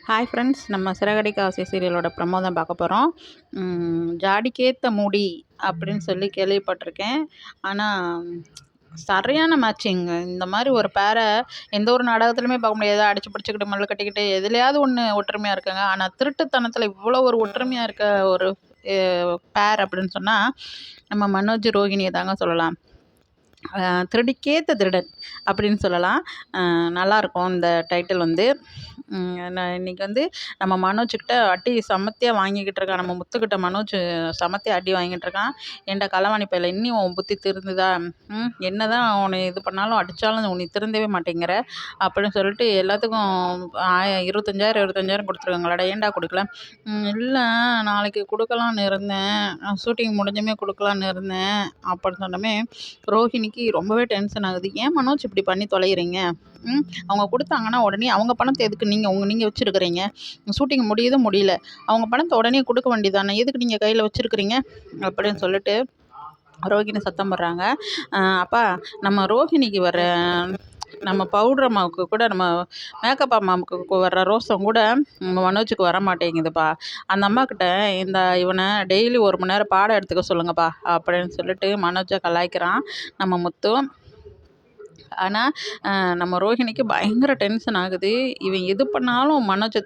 Hi friends, நம்ம சிறகடிக்க ஆசை சீரியலோட promo தான் பார்க்க போகிறோம். ஜாடிக்கேத்த முடி அப்படின்னு சொல்லி கேள்விப்பட்டிருக்கேன். ஆனால் சரியான மேட்சிங். இந்த மாதிரி ஒரு பேரை எந்த ஒரு நாடகத்துலையுமே பார்க்க முடியாது. அடிச்சு பிடிச்சிக்கிட்டு மல்லு கட்டிக்கிட்டு எதுலையாவது ஒன்று ஒற்றுமையாக இருக்காங்க. ஆனால் திருட்டுத்தனத்தில் இவ்வளோ ஒரு ஒற்றுமையாக இருக்க ஒரு பேர் அப்படின்னு சொன்னால் நம்ம மனோஜ் ரோகிணியை தாங்க சொல்லலாம். திருடிக்கேத்த திருடன் அப்படின்னு சொல்லலாம். நல்லாயிருக்கும் இந்த டைட்டில் வந்து. நான் இன்றைக்கி வந்து நம்ம மனோஜ்கிட்ட அடி செமத்தியாக வாங்கிக்கிட்டு இருக்கான். நம்ம முத்துக்கிட்ட மனோஜ் செமத்தியாக அடி வாங்கிட்டு இருக்கான். ஏன்டா களவாணி பையில இன்னும் உன் புத்தி திருந்துதா? என்ன தான் உன்னை இது பண்ணாலும் அடித்தாலும் உன்னை திருந்தவே மாட்டேங்கிற அப்படின்னு சொல்லிட்டு எல்லாத்துக்கும் 25,000 கொடுத்துருக்காங்களாடா, ஏன்டா கொடுக்கல? இல்லை, நாளைக்கு கொடுக்கலான்னு இருந்தேன், ஷூட்டிங் முடிஞ்சுமே கொடுக்கலான்னு இருந்தேன் அப்படின்னு சொன்னமே ரோஹிணிக்கு ரொம்பவே டென்ஷன் ஆகுது. ஏன் மனோஜ் இப்படி பண்ணி தொலைகிறீங்க? அவங்க கொடுத்தாங்கன்னா உடனே அவங்க பணத்தை எதுக்கு நீங்கள் வச்சுருக்கிறீங்க? ஷூட்டிங் முடியல, அவங்க பணத்தை உடனே கொடுக்க வேண்டியதானே, எதுக்கு நீங்கள் கையில் வச்சுருக்கிறீங்க அப்படின்னு சொல்லிட்டு ரோஹிணி சத்தம் போடுறாங்க. அப்பா, நம்ம ரோஹிணிக்கு வர நம்ம பவுடர் அம்மாவுக்கு கூட, நம்ம மேக்கப் அம்மாவுக்கு வர்ற ரோசம் கூட மனோஜுக்கு வர மாட்டேங்குதுப்பா. அந்த அம்மாக்கிட்ட இவனை டெய்லி 1 மணி நேரம் பாடம் எடுத்துக்க சொல்லுங்கப்பா அப்படின்னு சொல்லிட்டு மனோஜை கலாய்க்கிறான் நம்ம முத்து. ஆனால் நம்ம ரோஹிணிக்கு பயங்கர டென்ஷன் ஆகுது. இவன் எது பண்ணாலும் மனோஜை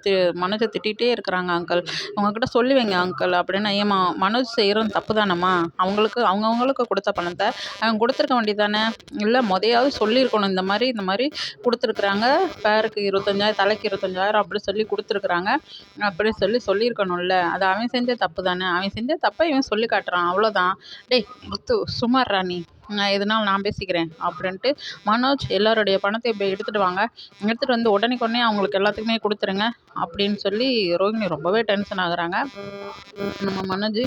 திட்டிகிட்டே இருக்கிறாங்க. அங்கிள், உங்ககிட்ட சொல்லி வைங்க அங்கிள் அப்படின்னு. ஏம்மா, மனோஜ் செய்கிறது தப்பு தானம்மா? அவங்கவுங்களுக்கு கொடுத்த பணத்தை அவன் கொடுத்துருக்க வேண்டியதானே? இல்லை, முதையாவது சொல்லியிருக்கணும், இந்த மாதிரி கொடுத்துருக்குறாங்க, பேருக்கு 25,000, தலைக்கு 25,000 அப்படி சொல்லி கொடுத்துருக்குறாங்க அப்படி சொல்லியிருக்கணும்ல. அது அவன் செஞ்ச தப்பு தானே. அவன் செஞ்ச தப்பை இவன் சொல்லி காட்டுறான், அவ்வளோதான். டேய் முத்து, சும்மாறா நீ, எதுனாலும் நான் பேசிக்கிறேன் அப்படின்ட்டு மனோஜ் எல்லாருடைய பணத்தை இப்போ எடுத்துகிட்டு வாங்க, எடுத்துகிட்டு வந்து உடனே அவங்களுக்கு எல்லாத்துக்குமே கொடுத்துருங்க அப்படின்னு சொல்லி ரோஹிணி ரொம்பவே டென்ஷன் ஆகுறாங்க. நம்ம மனோஜ்,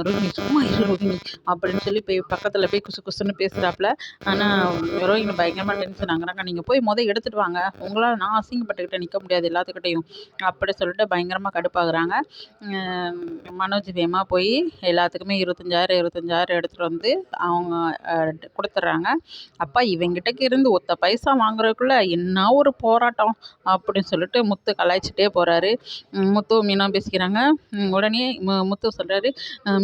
ரோஹிணி சும்மா இரு ரோஹிணி அப்படின்னு சொல்லி பக்கத்தில் போய் குசு குசுன்னு பேசுகிறாப்புல. ஆனால் ரோஹிணி பயங்கரமாக டென்ஷன் ஆகுறாங்க. நீங்கள் போய் எடுத்துகிட்டு வாங்க, உங்களால் நான் அசிங்கப்பட்டுக்கிட்டே நிற்க முடியாது எல்லாத்துக்கிட்டையும் அப்படி சொல்லிட்டு பயங்கரமாக கடுப்பாகுறாங்க. மனோஜ் வேகமாக போய் எல்லாத்துக்குமே 25,000 எடுத்துகிட்டு வந்து அவங்க கொடுத்துட்றாங்க. அப்பா, இவங்கிட்டக்கு இருந்து ஒத்த பைசா வாங்குறதுக்குள்ள என்ன ஒரு போராட்டம் அப்படின்னு சொல்லிட்டு முத்து கலாய்ச்சிட்டே போகிறாரு. முத்து மீனா பேசிக்கிறாங்க. உடனே முத்து சொல்கிறாரு,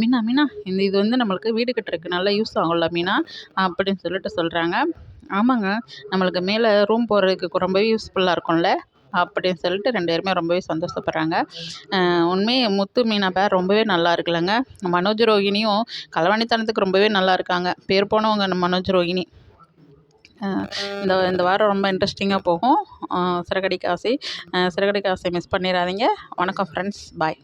மீனா இது வந்து நம்மளுக்கு வீடு கட்டுறதுக்கு நல்லா யூஸ் ஆகும்ல மீனா அப்படின்னு சொல்லிட்டு சொல்கிறாங்க. ஆமாங்க, நம்மளுக்கு மேலே ரூம் போடுறதுக்கு ரொம்பவே யூஸ்ஃபுல்லாக இருக்கும்ல அப்படின்னு சொல்லிட்டு 2 பேருமே ரொம்பவே சந்தோஷப்படுறாங்க. உண்மையே முத்து மீனா பேர் ரொம்பவே நல்லா இருக்குல்லங்க. மனோஜ் ரோகிணியும் களவாணித்தனத்துக்கு ரொம்பவே நல்லா இருக்காங்க. பேர் போனவங்க நம்ம மனோஜ் ரோகிணி. இந்த வாரம் ரொம்ப இன்ட்ரெஸ்டிங்காக போகும். சிறகடிக்க ஆசை மிஸ் பண்ணிடாதீங்க. வணக்கம் ஃப்ரெண்ட்ஸ், பாய்.